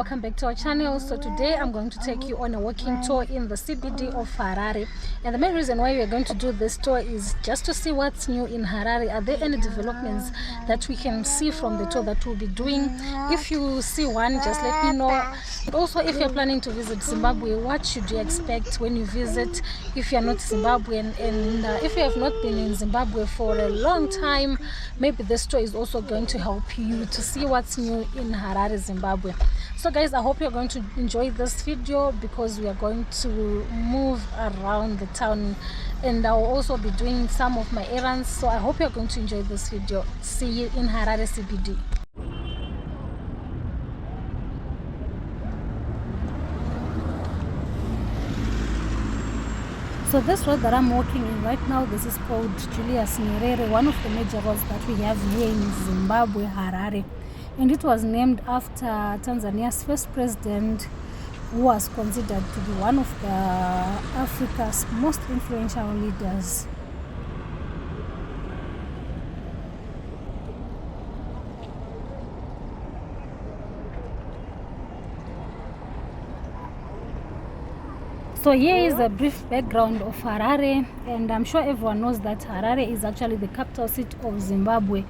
welcome back to our channel. So today I'm going to take you on a walking tour in the CBD of Harare, and the main reason why we are going to do this tour is just to see what's new in Harare. Are there any developments that we can see from the tour that we'll be doing? If you see one, just let me know. And also, if you're planning to visit Zimbabwe, what should you expect when you visit if you're not Zimbabwean? And if you have not been in Zimbabwe for a long time, maybe this tour is also going to help you to see what's new in Harare, Zimbabwe. So guys, I hope you're going to enjoy this video because we are going to move around the town and I'll also be doing some of my errands. So I hope you're going to enjoy this video. See you in Harare CBD. So this road that I'm walking in right now, this is called Julius Nyerere, one of the major roads that we have here in Zimbabwe, Harare. And it was named after Tanzania's first president, who was considered to be one of Africa's most influential leaders. So here is a brief background of Harare, and I'm sure everyone knows that Harare is actually the capital city of Zimbabwe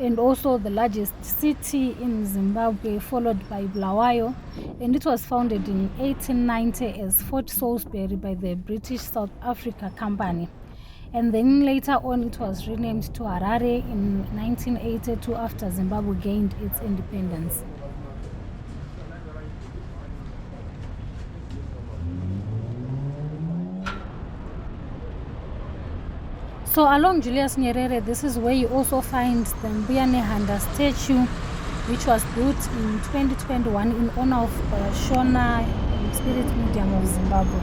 and also the largest city in Zimbabwe, followed by Bulawayo, and it was founded in 1890 as Fort Salisbury by the British South Africa Company, and then later on it was renamed to Harare in 1982 after Zimbabwe gained its independence. So along Julius Nyerere, this is where you also find the Mbuyane statue, which was built in 2021 in honor of the Shona Spirit Medium of Zimbabwe.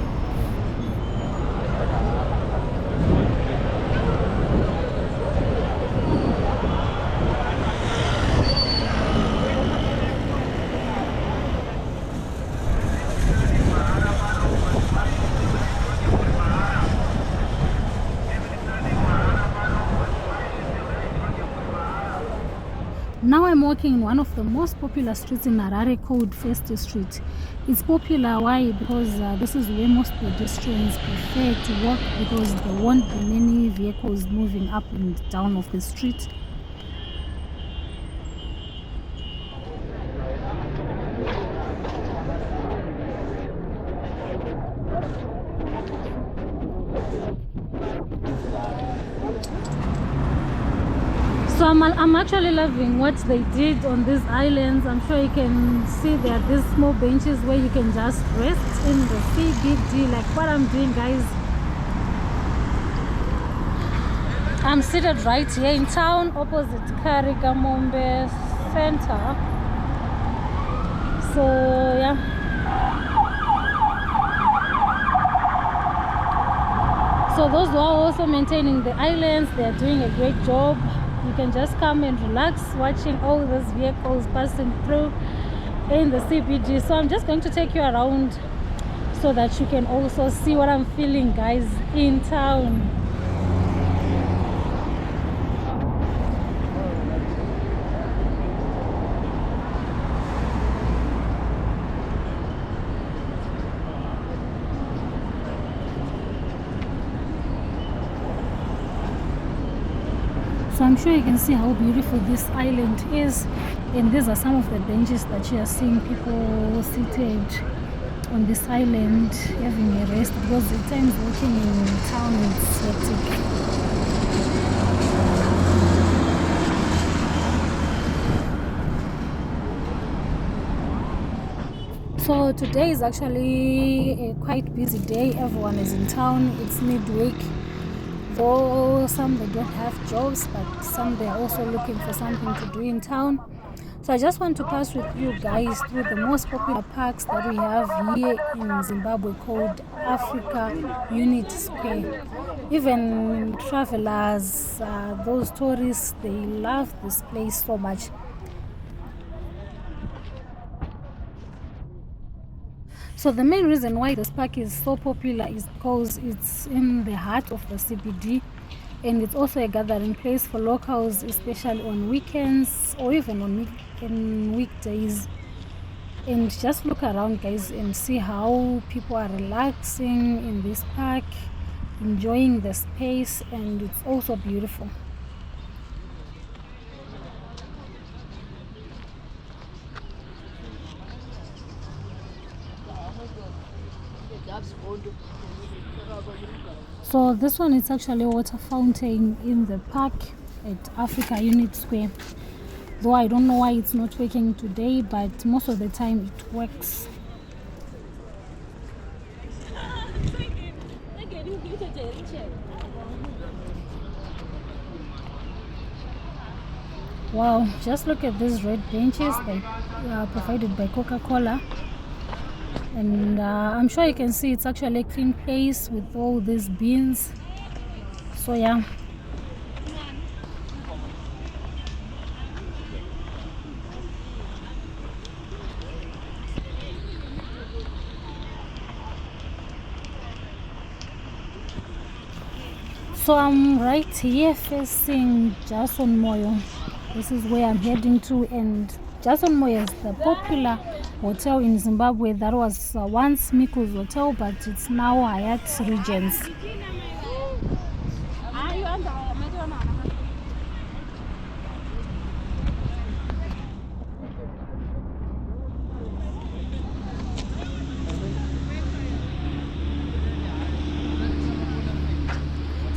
Now I'm walking in one of the most popular streets in Harare called First Street. It's popular, why? Because this is where most pedestrians prefer to walk because there won't be many vehicles moving up and down of the street. So I'm actually loving what they did on these islands. I'm sure you can see there are these small benches where you can just rest in the CBD, like what I'm doing, guys. I'm seated right here in town opposite Karigamombe Center. So yeah. So those who are also maintaining the islands, they are doing a great job. You can just come and relax watching all those vehicles passing through in the CBD. So I'm just going to take you around so that you can also see what I'm feeling, guys, in town. So I'm sure you can see how beautiful this island is, and these are some of the benches that you are seeing people seated on this island having a rest, because at times walking in town is hectic. So today is actually a quite busy day. Everyone is in town. It's midweek. Though some they don't have jobs, but some they are also looking for something to do in town. So I just want to pass with you guys through the most popular parks that we have here in Zimbabwe called Africa Unity Square. Even travelers, those tourists, they love this place so much. So the main reason why this park is so popular is because it's in the heart of the CBD, and it's also a gathering place for locals, especially on weekends or even on weekdays. And just look around, guys, and see how people are relaxing in this park, enjoying the space, and it's also beautiful. So this one is actually a water fountain in the park at Africa Unit Square. Though I don't know why it's not working today, but most of the time it works. Wow, just look at these red benches provided by Coca-Cola. And I'm sure you can see it's actually a clean place with all these bins. So yeah. So I'm right here facing Jason Moyo. This is where I'm heading to, and Jason Moyo is the popular hotel in Zimbabwe that was once Miku's Hotel, but it's now Hyatt Regency.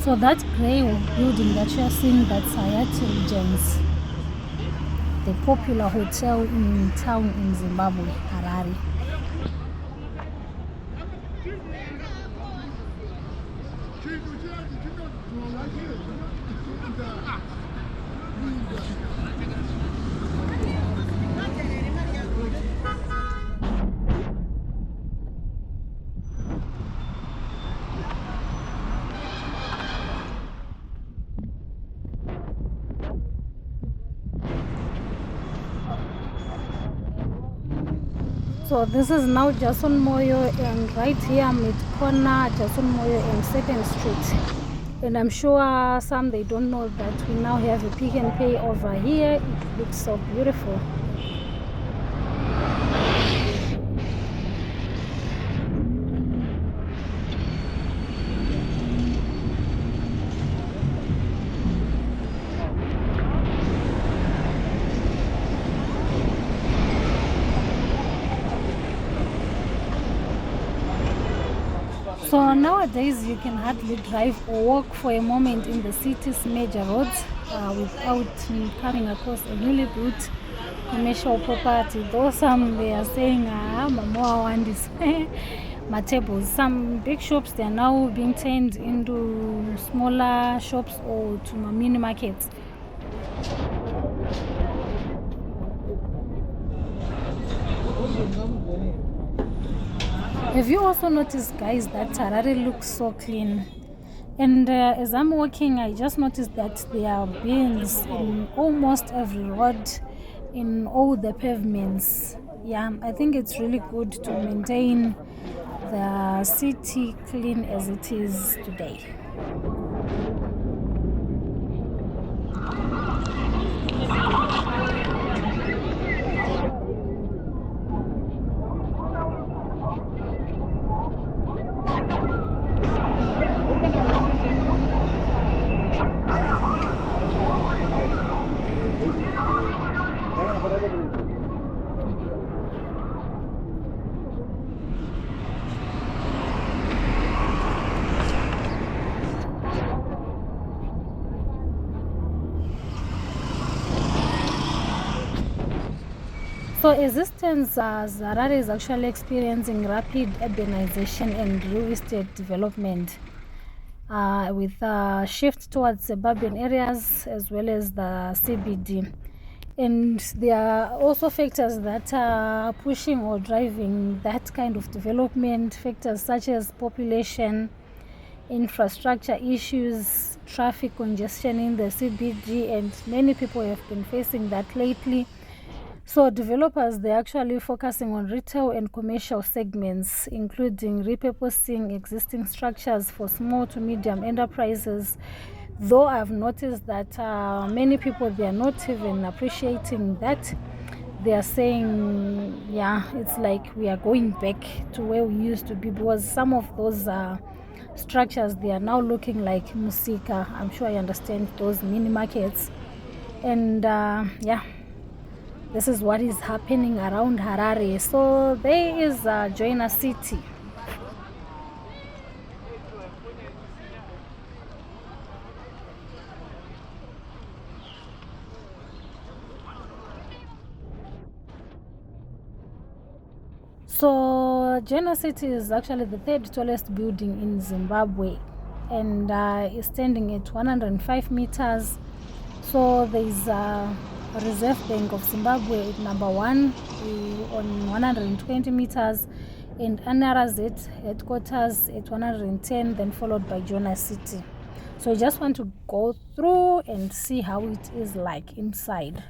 So that grey building that you're seeing, that's Hyatt Regency, the popular hotel in town in Zimbabwe, Harare. So this is now Jason Moyo, and right here I'm at corner Jason Moyo and 2nd Street. And I'm sure some they don't know that we now have a Pick and Pay over here. It looks so beautiful. So nowadays you can hardly drive or walk for a moment in the city's major roads without coming across a newly built commercial property. Though some they are saying Mamoa want this my tables. Some big shops they are now being turned into smaller shops or to mini markets. Have you also noticed, guys, that Harare looks so clean? And as I'm walking, I just noticed that there are bins in almost every road, in all the pavements. Yeah, I think it's really good to maintain the city clean as it is today. So existence Harare is actually experiencing rapid urbanization and real estate development with a shift towards suburban areas as well as the CBD. And there are also factors that are pushing or driving that kind of development, factors such as population, infrastructure issues, traffic congestion in the CBD, and many people have been facing that lately. So developers, they're actually focusing on retail and commercial segments, including repurposing existing structures for small to medium enterprises. Though I've noticed that many people, they are not even appreciating that. they are saying, yeah, it's like we are going back to where we used to be, because some of those structures, they are now looking like Musika. I'm sure I understand those mini markets. And yeah, this is what is happening around Harare. So there is Joina City. So Joina City is actually the third tallest building in Zimbabwe, and is standing at 105 meters. So there is a Reserve Bank of Zimbabwe at number 1 on 120 meters, and Anarazet headquarters at 110, then followed by Joina City. So I just want to go through and see how it is like inside.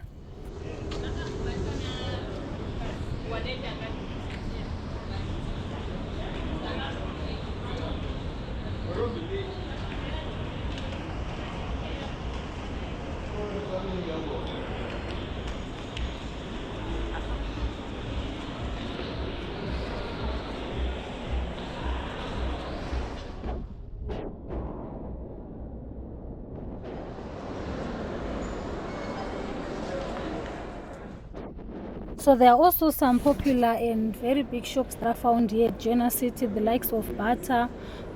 So there are also some popular and very big shops that are found here at Joina City, the likes of Bata.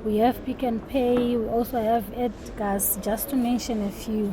We have Pick and Pay. We also have Edgar's, just to mention a few.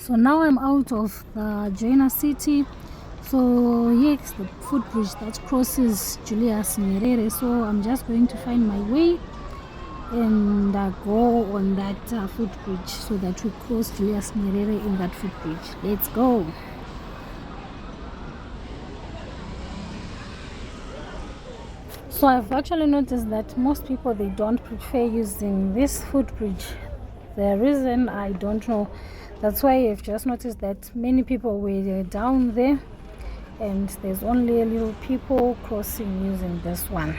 So now I'm out of the Joina City. So here's the footbridge that crosses Julius Nyerere. So I'm just going to find my way and go on that footbridge so that we cross Julius Nyerere in that footbridge. Let's go. So I've actually noticed that most people, they don't prefer using this footbridge. The reason, I don't know. That's why I've just noticed that many people were down there, and there's only a little people crossing using this one.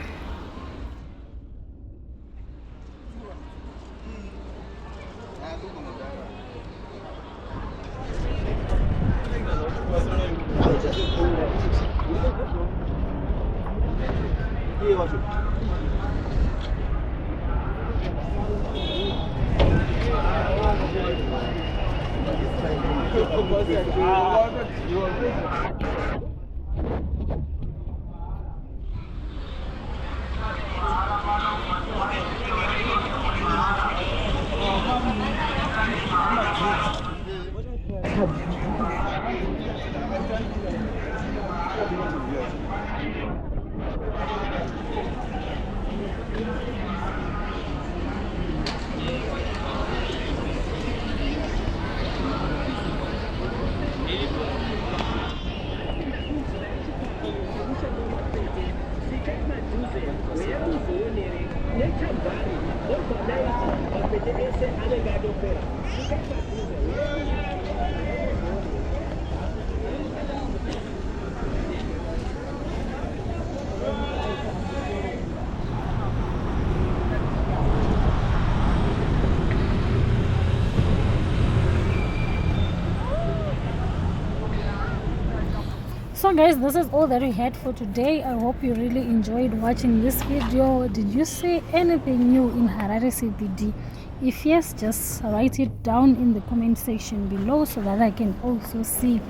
So So guys, this is all that we had for today. I hope you really enjoyed watching this video. Did you see anything new in Harare CBD? If yes, just write it down in the comment section below so that I can also see.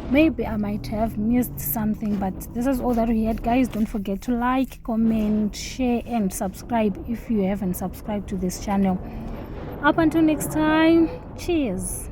Maybe I might have missed something, but this is all that we had, guys. Don't forget to like, comment, share and subscribe if you haven't subscribed to this channel. Up until next time, cheers.